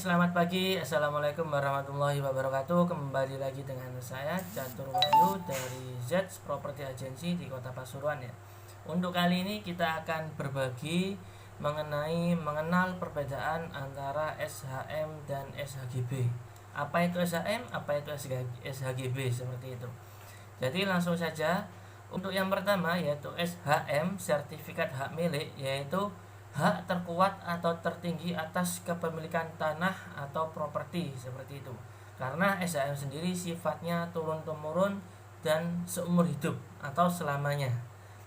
selamat pagi. Assalamualaikum warahmatullahi wabarakatuh. Kembali lagi dengan saya Catur Wahyu dari Z Property Agency di Kota Pasuruan ya. Untuk kali ini kita akan berbagi mengenal perbedaan antara SHM dan SHGB. Apa itu SHM, apa itu SHGB, seperti itu. Jadi langsung saja. Untuk yang pertama yaitu SHM, sertifikat hak milik, yaitu hak terkuat atau tertinggi atas kepemilikan tanah atau properti, seperti itu. Karena SHM sendiri sifatnya turun-temurun dan seumur hidup atau selamanya,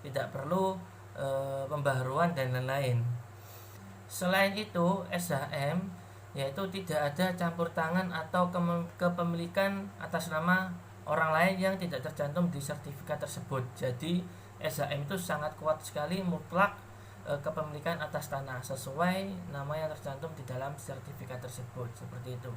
tidak perlu pembaharuan dan lain-lain. Selain itu, SHM yaitu tidak ada campur tangan atau kepemilikan atas nama orang lain yang tidak tercantum di sertifikat tersebut. Jadi SHM itu sangat kuat sekali, mutlak kepemilikan atas tanah sesuai nama yang tercantum di dalam sertifikat tersebut, seperti itu.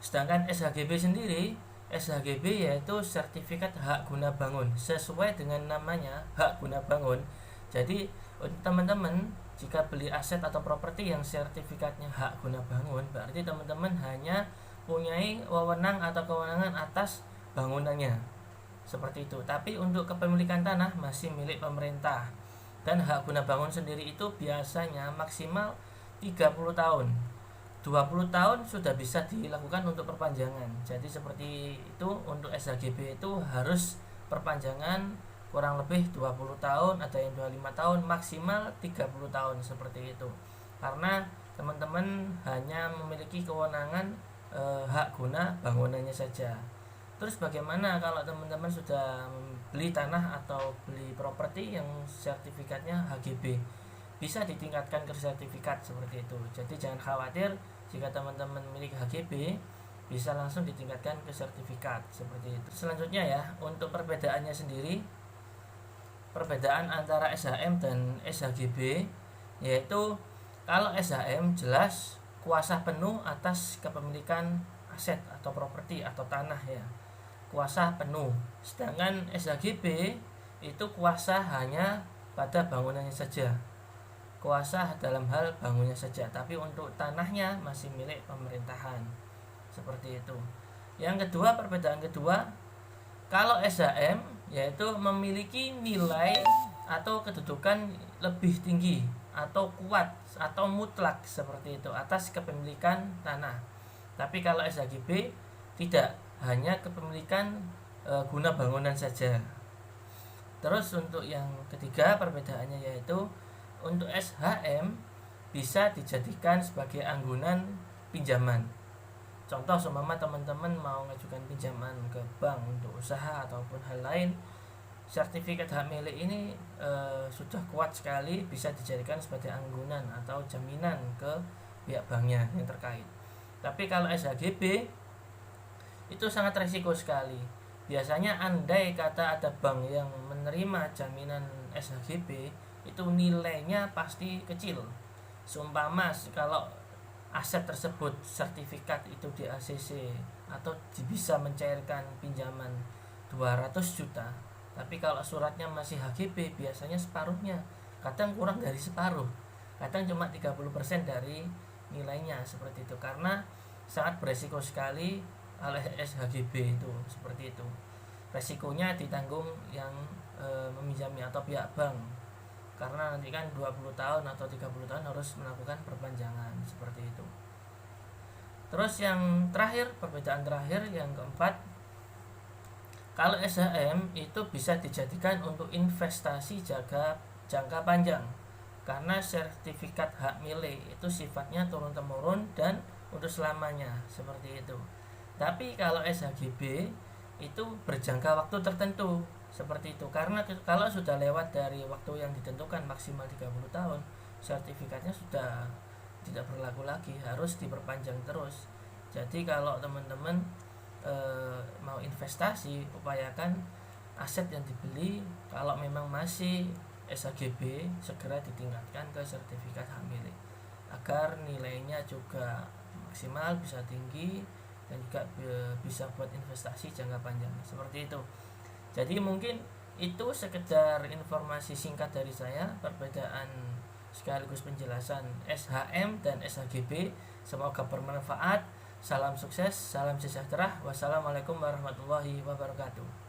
Sedangkan SHGB sendiri, SHGB yaitu sertifikat hak guna bangun, sesuai dengan namanya, hak guna bangun. Jadi untuk teman-teman, jika beli aset atau properti yang sertifikatnya hak guna bangun, berarti teman-teman hanya punyai wewenang atau kewenangan atas bangunannya, seperti itu. Tapi untuk kepemilikan tanah masih milik pemerintah. Dan hak guna bangun sendiri itu biasanya maksimal 30 tahun. 20 tahun sudah bisa dilakukan untuk perpanjangan. Jadi seperti itu. Untuk SHGB itu harus perpanjangan kurang lebih 20 tahun, ada yang 25 tahun, maksimal 30 tahun, seperti itu. Karena teman-teman hanya memiliki kewenangan hak guna bangunannya saja. Terus bagaimana kalau teman-teman sudah beli tanah atau beli properti yang sertifikatnya HGB? Bisa ditingkatkan ke sertifikat, seperti itu. Jadi jangan khawatir jika teman-teman memiliki HGB, bisa langsung ditingkatkan ke sertifikat, seperti itu. Selanjutnya ya, untuk perbedaannya sendiri, perbedaan antara SHM dan SHGB yaitu kalau SHM jelas kuasa penuh atas kepemilikan aset atau properti atau tanah ya, kuasa penuh. Sedangkan SHGB itu kuasa hanya pada bangunannya saja, kuasa dalam hal bangunnya saja, tapi untuk tanahnya masih milik pemerintahan, seperti itu. Yang kedua, perbedaan kedua, kalau SHM yaitu memiliki nilai atau kedudukan lebih tinggi atau kuat atau mutlak, seperti itu, atas kepemilikan tanah. Tapi kalau SHGB tidak, hanya kepemilikan guna bangunan saja. Terus untuk yang ketiga perbedaannya yaitu untuk SHM bisa dijadikan sebagai anggunan pinjaman. Contoh seumpama teman-teman mau mengajukan pinjaman ke bank untuk usaha ataupun hal lain, sertifikat hak milik ini sudah kuat sekali, bisa dijadikan sebagai anggunan atau jaminan ke pihak banknya yang terkait. Tapi kalau SHGB itu sangat resiko sekali. Biasanya andai kata ada bank yang menerima jaminan SHGB, itu nilainya pasti kecil. Seumpama kalau aset tersebut sertifikat itu di ACC atau bisa mencairkan pinjaman 200 juta, tapi kalau suratnya masih HGB biasanya separuhnya, kadang kurang dari separuh, kadang cuma 30% dari nilainya, seperti itu. Karena sangat beresiko sekali oleh SHGB itu, seperti itu. Resikonya ditanggung yang meminjami atau pihak bank, karena nanti kan 20 tahun atau 30 tahun harus melakukan perpanjangan, seperti itu. Terus yang terakhir, perbedaan terakhir yang keempat, kalau SHM itu bisa dijadikan untuk investasi jangka panjang, karena sertifikat hak milik itu sifatnya turun-temurun dan untuk selamanya, seperti itu. Tapi kalau SHGB itu berjangka waktu tertentu, seperti itu. Karena kalau sudah lewat dari waktu yang ditentukan maksimal 30 tahun, sertifikatnya sudah tidak berlaku lagi, harus diperpanjang terus. Jadi kalau teman-teman mau investasi, upayakan aset yang dibeli kalau memang masih SHGB segera ditingkatkan ke sertifikat hak milik, agar nilainya juga maksimal, bisa tinggi, dan juga bisa buat investasi jangka panjang, seperti itu. Jadi mungkin itu sekedar informasi singkat dari saya, perbedaan sekaligus penjelasan SHM dan SHGB. Semoga bermanfaat. Salam sukses, salam sejahtera. Wassalamualaikum warahmatullahi wabarakatuh.